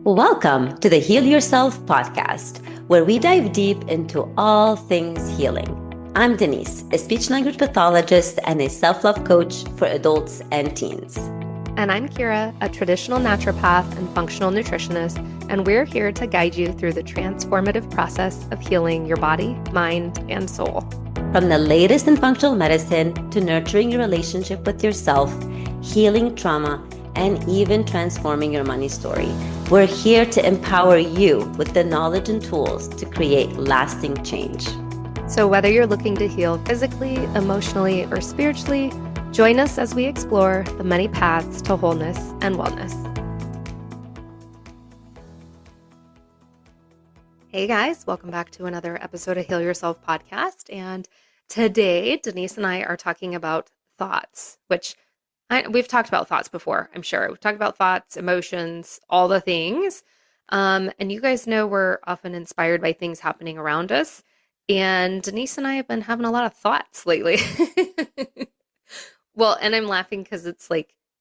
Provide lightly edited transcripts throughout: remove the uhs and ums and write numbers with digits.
Welcome to the Heal Yourself podcast, where we dive deep into all things healing. I'm Denise, a speech language pathologist and a self-love coach for adults and teens. And I'm Kira, a traditional naturopath and functional nutritionist, and we're here to guide you through the transformative process of healing your body, mind, and soul. From the latest in functional medicine to nurturing your relationship with yourself, healing trauma, and even transforming your money story, we're here to empower you with the knowledge and tools to create lasting change. So whether you're looking to heal physically, emotionally, or spiritually, join us as we explore the many paths to wholeness and wellness. Hey guys, welcome back to another episode of Heal Yourself podcast. And today, Denise and I are talking about thoughts, which we've talked about thoughts before, I'm sure. We've talked about thoughts, emotions, all the things. And you guys know we're often inspired by things happening around us. And Denise and I have been having a lot of thoughts lately. Well, and I'm laughing because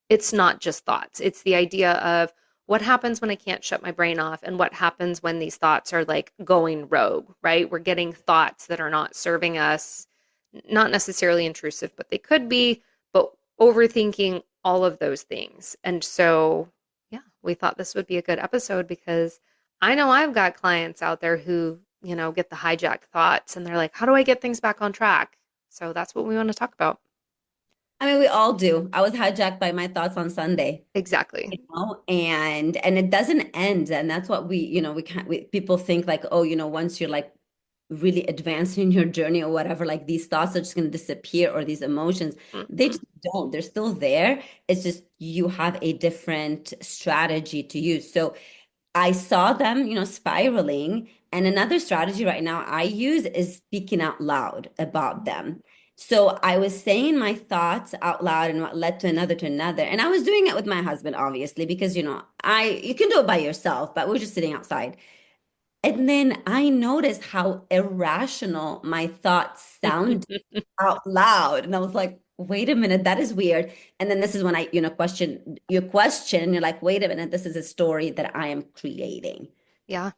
it's not just thoughts. It's the idea of what happens when I can't shut my brain off and what happens when these thoughts are like going rogue, right? We're getting thoughts that are not serving us, not necessarily intrusive, but they could be, but overthinking all of those things. And so, yeah, we thought this would be a good episode because I know I've got clients out there who, get the hijacked thoughts and they're like, how do I get things back on track? So that's what we want to talk about. I mean, we all do. I was hijacked by my thoughts on Sunday. Exactly. And it doesn't end. And that's what we can't, people think like, oh, once you're like really advancing in your journey or whatever, like these thoughts are just going to disappear or these emotions, they just don't. They're still there. It's just you have a different strategy to use. So I saw them, spiraling. And another strategy right now I use is speaking out loud about them. So I was saying my thoughts out loud and what led to another to another. And I was doing it with my husband, obviously, because, you can do it by yourself, but we're just sitting outside. And then I noticed how irrational my thoughts sound out loud. And I was like, wait a minute, that is weird. And then this is when I, question your question. And you're like, wait a minute, this is a story that I am creating. Yeah.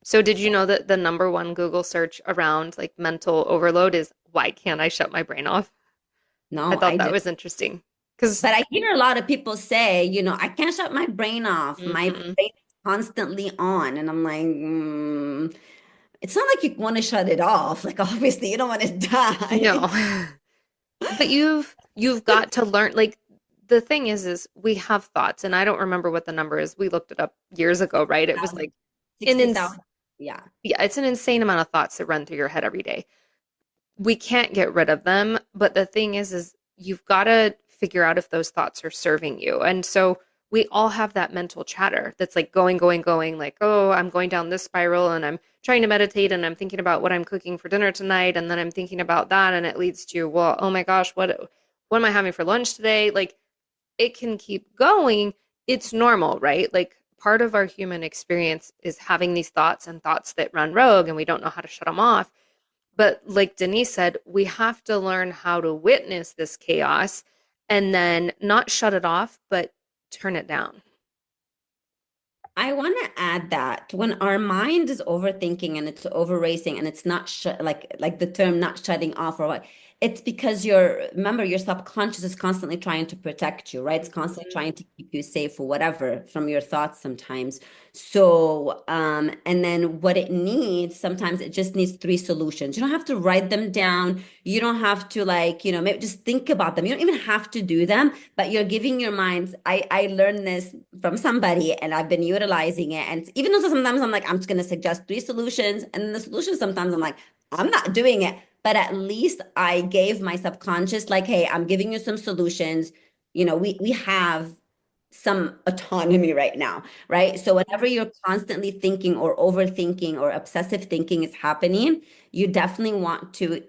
So did you know that the number one Google search around like mental overload is why can't I shut my brain off? No, I thought that was interesting. But I hear a lot of people say, I can't shut my brain off. My brain is constantly on. And I'm like, it's not like you want to shut it off. Like, obviously, you don't want to die. No. But you've got to learn, like, the thing is we have thoughts, and I don't remember what the number is. We looked it up years ago, right? It was like 60,000. Yeah. Yeah, it's an insane amount of thoughts that run through your head every day. We can't get rid of them, but the thing is you've got to figure out if those thoughts are serving you. And so we all have that mental chatter that's like going, like, oh, I'm going down this spiral and I'm trying to meditate and I'm thinking about what I'm cooking for dinner tonight. And then I'm thinking about that. And it leads to, well, oh my gosh, what am I having for lunch today? Like it can keep going. It's normal, right? Like part of our human experience is having these thoughts and thoughts that run rogue and we don't know how to shut them off. But like Denise said, we have to learn how to witness this chaos and then not shut it off, but turn it down. I want to add that when our mind is overthinking and it's over racing and it's not like the term not shutting off or what, it's because remember your subconscious is constantly trying to protect you, right? It's constantly trying to keep you safe or whatever from your thoughts sometimes. So, and then what it needs, sometimes it just needs three solutions. You don't have to write them down. You don't have to maybe just think about them. You don't even have to do them, but you're giving your mind, I learned this from somebody and I've been utilizing it. And even though sometimes I'm like, I'm just going to suggest three solutions. And then the solutions, sometimes I'm like, I'm not doing it. But at least I gave my subconscious like, hey, I'm giving you some solutions. We have some autonomy right now, right? So whenever you're constantly thinking or overthinking or obsessive thinking is happening, you definitely want to,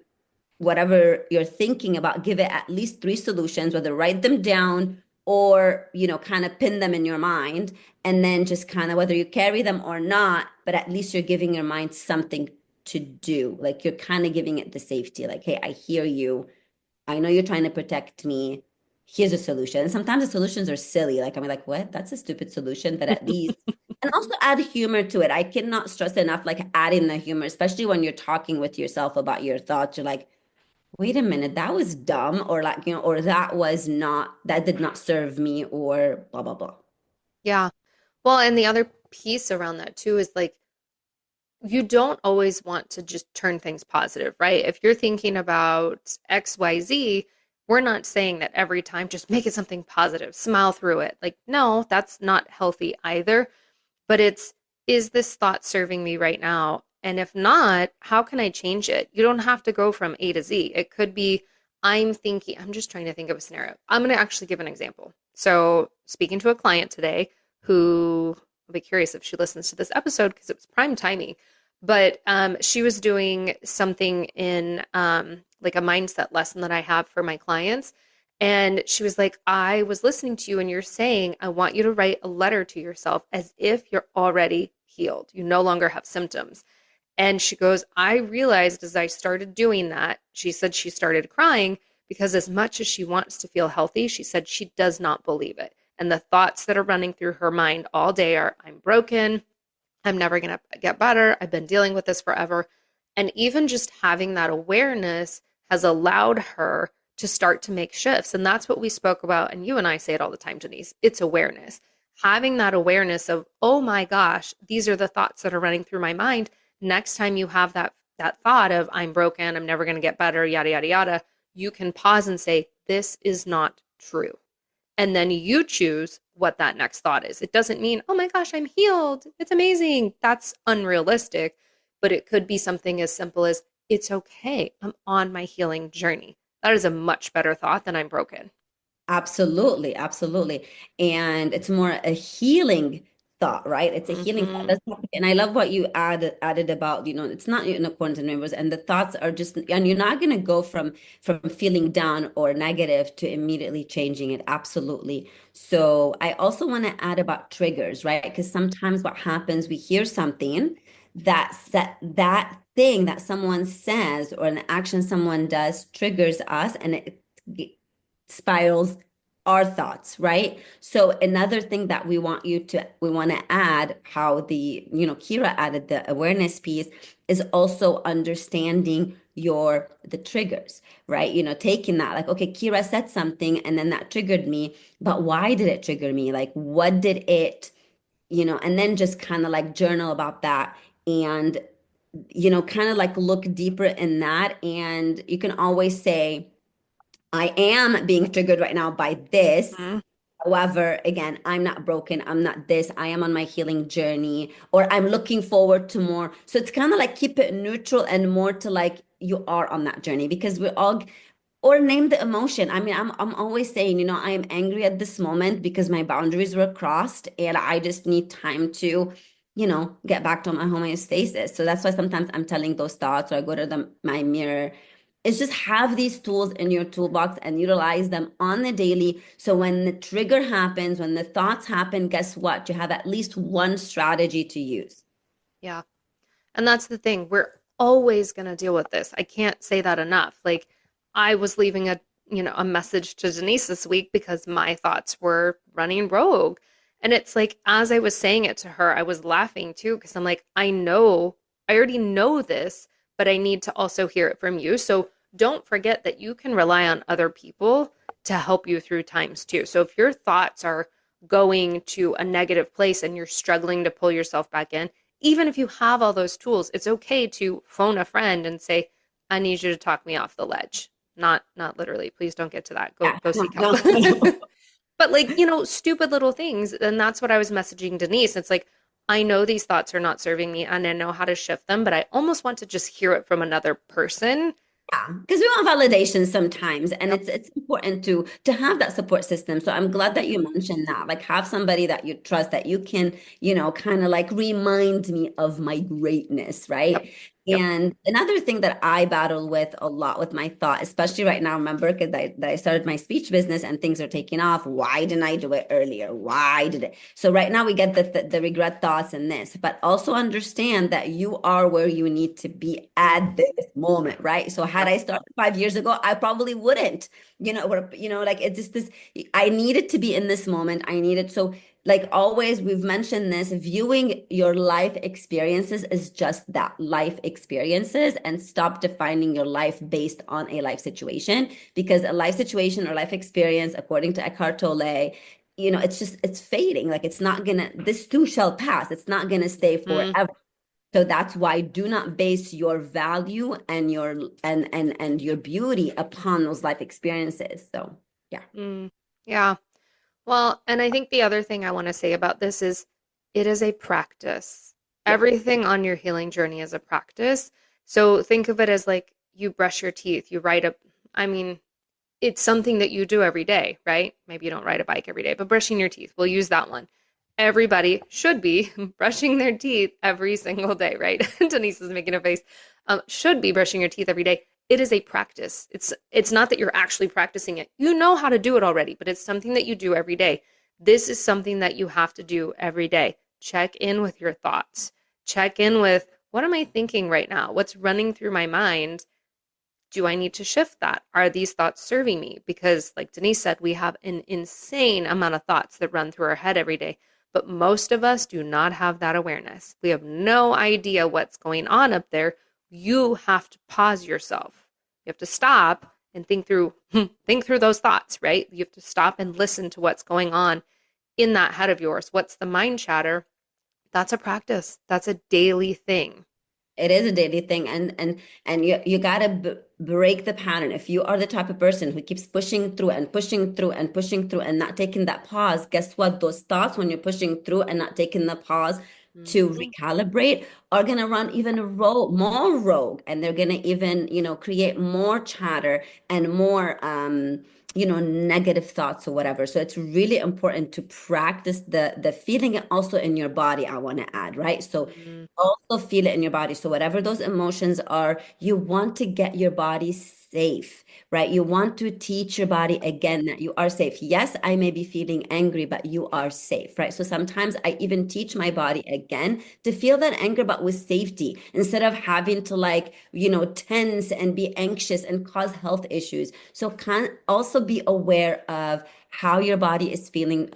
whatever you're thinking about, give it at least three solutions, whether write them down or, kind of pin them in your mind. And then just kind of whether you carry them or not, but at least you're giving your mind something to do. Like you're kind of giving it the safety, like, hey, I hear you. I know you're trying to protect me. Here's a solution. And sometimes the solutions are silly. Like, I'm like, what? That's a stupid solution. But at least And also add humor to it. I cannot stress enough, like adding the humor, especially when you're talking with yourself about your thoughts. You're like, wait a minute, that was dumb, or like, or that was not, that did not serve me, or blah, blah, blah. Yeah. Well, and the other piece around that too is like you don't always want to just turn things positive, right? If you're thinking about XYZ, we're not saying that every time just make it something positive, smile through it. Like, no, that's not healthy either. But it's, is this thought serving me right now? And if not, how can I change it? You don't have to go from A to Z. It could be, I'm thinking, I'm just trying to think of a scenario. I'm going to actually give an example. So, speaking to a client today who, I'll be curious if she listens to this episode because it was prime timing, but she was doing something in like a mindset lesson that I have for my clients. And she was like, I was listening to you, and you're saying, I want you to write a letter to yourself as if you're already healed. You no longer have symptoms. And she goes, I realized as I started doing that, she said she started crying because, as much as she wants to feel healthy, she said she does not believe it. And the thoughts that are running through her mind all day are, I'm broken. I'm never going to get better. I've been dealing with this forever. And even just having that awareness has allowed her to start to make shifts. And that's what we spoke about. And you and I say it all the time, Denise. It's awareness. Having that awareness of, oh my gosh, these are the thoughts that are running through my mind. Next time you have that thought of I'm broken, I'm never going to get better, yada yada yada, you can pause and say, this is not true. And then you choose what that next thought is. It doesn't mean, oh my gosh, I'm healed. It's amazing. That's unrealistic. But it could be something as simple as, it's okay. I'm on my healing journey. That is a much better thought than I'm broken. Absolutely, absolutely. And it's more a healing thought, right? It's a healing thought. Mm-hmm. That's not- And I love what you added about, it's not unicorns and rainbows, and the thoughts are just, and you're not gonna go from feeling down or negative to immediately changing it. Absolutely. So I also want to add about triggers, right? Because sometimes what happens, we hear something that thing that someone says or an action someone does triggers us, and it spirals our thoughts, right? So another thing that we want to add, how Kira added the awareness piece, is also understanding the triggers, right? Taking that, like, okay, Kira said something and then that triggered me, but why did it trigger me? Like, what did it, and then just kind of like journal about that, and kind of like look deeper in that. And you can always say, I am being triggered right now by this. Mm-hmm. However, again, I'm not broken. I'm not this. I am on my healing journey, or I'm looking forward to more. So it's kind of like keep it neutral and more to like you are on that journey, because we all, or name the emotion. I mean, I'm always saying, I am angry at this moment because my boundaries were crossed and I just need time to, get back to my homeostasis. So that's why sometimes I'm telling those thoughts, or I go to my mirror. It's just have these tools in your toolbox and utilize them on the daily. So when the trigger happens, when the thoughts happen, guess what? You have at least one strategy to use. Yeah. And that's the thing. We're always going to deal with this. I can't say that enough. Like I was leaving a message to Denise this week because my thoughts were running rogue. And it's like as I was saying it to her, I was laughing too because I'm like, I already know this, but I need to also hear it from you. So don't forget that you can rely on other people to help you through times too. So if your thoughts are going to a negative place and you're struggling to pull yourself back in, even if you have all those tools, it's okay to phone a friend and say, I need you to talk me off the ledge. Not literally. Please don't get to that. Go Yeah, go no, seek help. no, no. But like, stupid little things. And that's what I was messaging Denise. It's like, I know these thoughts are not serving me and I know how to shift them, but I almost want to just hear it from another person. Yeah, because we want validation sometimes, and Yep. it's important to have that support system. So I'm glad that you mentioned that. Like have somebody that you trust, that you can, kind of like remind me of my greatness, Yep. right? Yep. And another thing that I battle with a lot with my thought, especially right now, remember, because I started my speech business and things are taking off. Why didn't I do it earlier? Why did it? So right now we get the regret thoughts in this, but also understand that you are where you need to be at this moment, right? So had Yep. I started 5 years ago, I probably wouldn't, like it's just this, I needed to be in this moment. I needed, so like always, we've mentioned this, viewing your life experiences is just that, life experiences, and stop defining your life based on a life situation, because a life situation or life experience, according to Eckhart Tolle, it's just, it's fading. Like it's not gonna, this too shall pass. It's not gonna stay Mm, forever. So that's why do not base your value and and your beauty upon those life experiences. So yeah. mm. Yeah. Well, and I think the other thing I want to say about this is it is a practice. Yeah. Everything on your healing journey is a practice. So think of it as like you brush your teeth, you ride a, I mean, it's something that you do every day, right? Maybe you don't ride a bike every day, but brushing your teeth, we'll use that one. Everybody should be brushing their teeth every single day, right? Denise is making a face. Should be brushing your teeth every day. It is a practice. It's not that you're actually practicing it. You know how to do it already, but it's something that you do every day. This is something that you have to do every day. Check in with your thoughts. Check in with what am I thinking right now? What's running through my mind? Do I need to shift that? Are these thoughts serving me? Because, like Denise said, we have an insane amount of thoughts that run through our head every day. But most of us do not have that awareness. We have no idea what's going on up there. You have to pause yourself. You have to stop and think through those thoughts, right? You have to stop and listen to what's going on in that head of yours. What's the mind chatter? That's a practice. That's a daily thing. It is a daily thing, and you gotta b break the pattern. If you are the type of person who keeps pushing through and pushing through and pushing through and not taking that pause, guess what? Those thoughts, when you're pushing through and not taking the pause to Mhm. recalibrate, are gonna run even more rogue, and they're gonna even, create more chatter and more negative thoughts or whatever. So it's really important to practice the feeling it also in your body, I want to add, right? So Mhm. also feel it in your body. So whatever those emotions are, you want to get your body safe, right? You want to teach your body again that you are safe. Yes, I may be feeling angry, but you are safe, right? So sometimes I even teach my body again to feel that anger, but with safety, instead of having to, like, tense and be anxious and cause health issues. So can also be aware of how your body is feeling,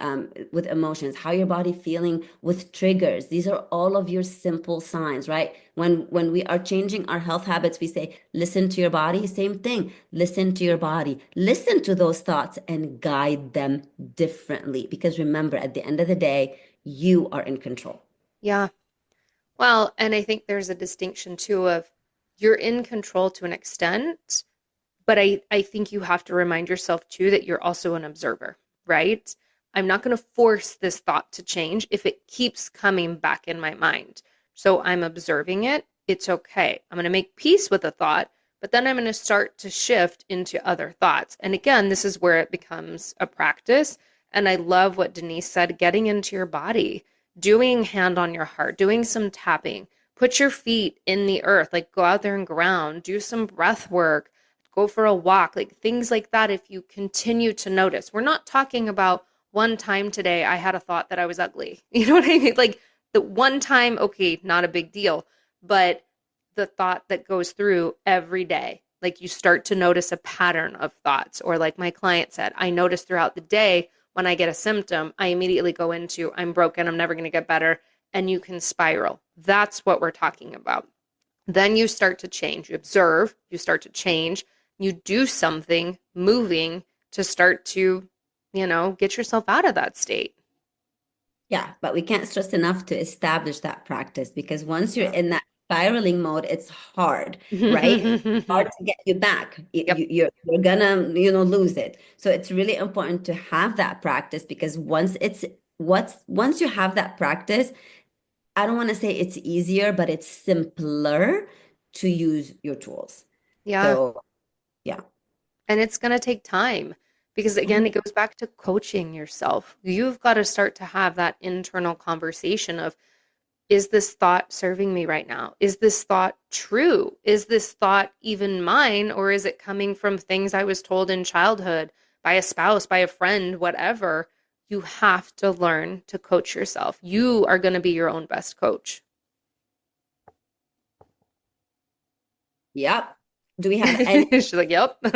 with emotions, how your body feeling with triggers. These are all of your simple signs, right? When we are changing our health habits, we say, listen to your body. Same thing. Listen to your body. Listen to those thoughts and guide them differently. Because remember, at the end of the day, you are in control. Yeah. Well, and I think there's a distinction too of you're in control to an extent, but I think you have to remind yourself too that you're also an observer, right? I'm not going to force this thought to change if it keeps coming back in my mind. So I'm observing it. It's okay. I'm going to make peace with the thought, but then I'm going to start to shift into other thoughts. And again, this is where it becomes a practice. And I love what Denise said, getting into your body, doing hand on your heart, doing some tapping, put your feet in the earth, like go out there and ground, do some breath work, go for a walk, like things like that. If you continue to notice, we're not talking about one time today I had a thought that I was ugly. You know what I mean? Like the one time, okay, not a big deal, but the thought that goes through every day. Like you start to notice a pattern of thoughts, or like my client said, I notice throughout the day when I get a symptom, I immediately go into I'm broken, I'm never going to get better, and you can spiral. That's what we're talking about. Then you start to change. You observe, you start to change, you do something moving to start to, get yourself out of that state. Yeah, but we can't stress enough to establish that practice, because once you're Yeah. in that spiraling mode, it's hard, right? It's hard to get you back. Yep. You're gonna, lose it. So it's really important to have that practice, because once you have that practice, I don't want to say it's easier, but it's simpler to use your tools. Yeah. So yeah. And it's going to take time because, again, Mhm. it goes back to coaching yourself. You've got to start to have that internal conversation of, is this thought serving me right now? Is this thought true? Is this thought even mine? Or is it coming from things I was told in childhood by a spouse, by a friend, whatever? You have to learn to coach yourself. You are going to be your own best coach. Yep. Do we have any She's like, yep. I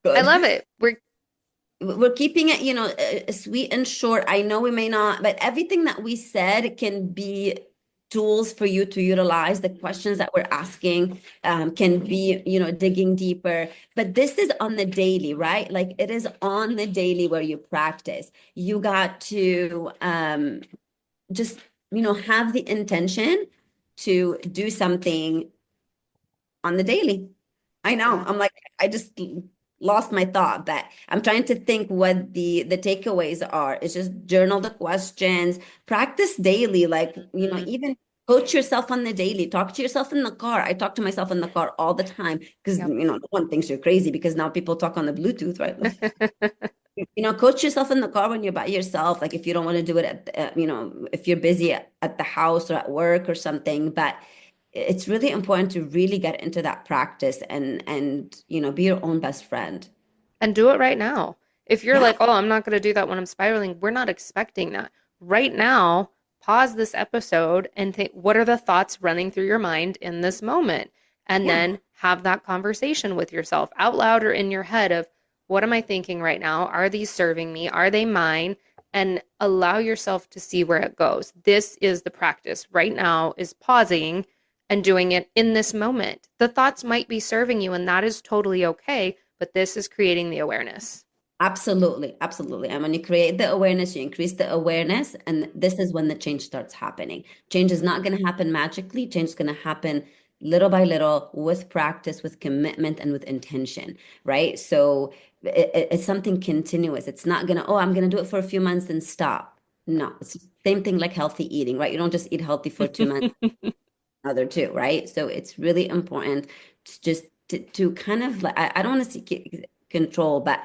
good? love it. we're keeping it, sweet and short. I know we may not, but everything that we said can be tools for you to utilize. The questions that we're asking can be, digging deeper. But this is on the daily, right? Like it is on the daily where you practice. You got to just, have the intention to do something on the daily. I know. Yeah. I'm like, I just lost my thought, but I'm trying to think what the takeaways are. It's just journal the questions, practice daily, like, Mm. even coach yourself on the daily, talk to yourself in the car. I talk to myself in the car all the time because, Yep. no one thinks you're crazy because now people talk on the Bluetooth, right? Coach yourself in the car when you're by yourself. Like if you don't want to do it if you're busy at the house or at work or something, but it's really important to really get into that practice and be your own best friend. And do it right now. If you're Yeah, like, oh, I'm not going to do that when I'm spiraling, we're not expecting that. Right now, pause this episode and think, what are the thoughts running through your mind in this moment? And yeah, then have that conversation with yourself out loud or in your head of, what am I thinking right now? Are these serving me? Are they mine? And allow yourself to see where it goes. This is the practice right now is pausing and doing it in this moment. The thoughts might be serving you, and that is totally okay, but this is creating the awareness. absolutely, absolutely. And when you create the awareness, you increase the awareness, and this is when the change starts happening. Change is not going to happen magically. Change is going to happen little by little with practice, with commitment, and with intention, right? So it's something continuous. It's not going to, oh, I'm going to do it for a few months and stop. No, it's the same thing like healthy eating, right? You don't just eat healthy for 2 months, other two, right? So it's really important to just to kind of like I don't want to see control, but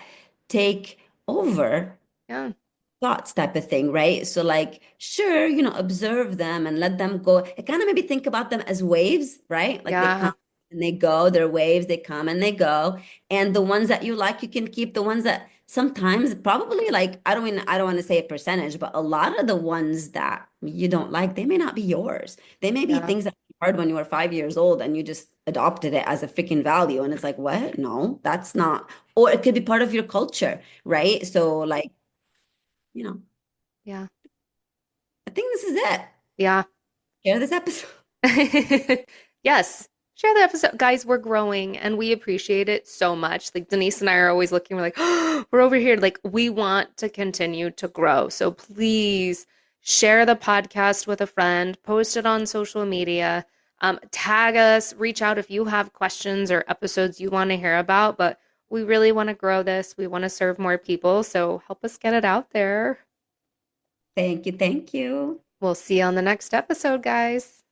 take over Yeah, thoughts type of thing, right? So like, sure, observe them and let them go. I kind of maybe think about them as waves, right? Like they come yeah, and they go, they're waves, they come and they go. And the ones that you like, you can keep. The ones that sometimes probably like, I don't want to say a percentage, but a lot of the ones that you don't like, they may not be yours. They may be yeah, things that you heard when you were 5 years old and you just adopted it as a freaking value. And it's like, what? No, that's not. Or it could be part of your culture, right? So like, you know. yeah, I think this is it. yeah. Share this episode. Yes. Share the episode. Guys, we're growing and we appreciate it so much. Like Denise and I are always looking, we're like, oh, we're over here. Like we want to continue to grow. So please share the podcast with a friend, post it on social media, tag us, reach out if you have questions or episodes you want to hear about. But we really want to grow this. We want to serve more people. So help us get it out there. Thank you. Thank you. We'll see you on the next episode, guys.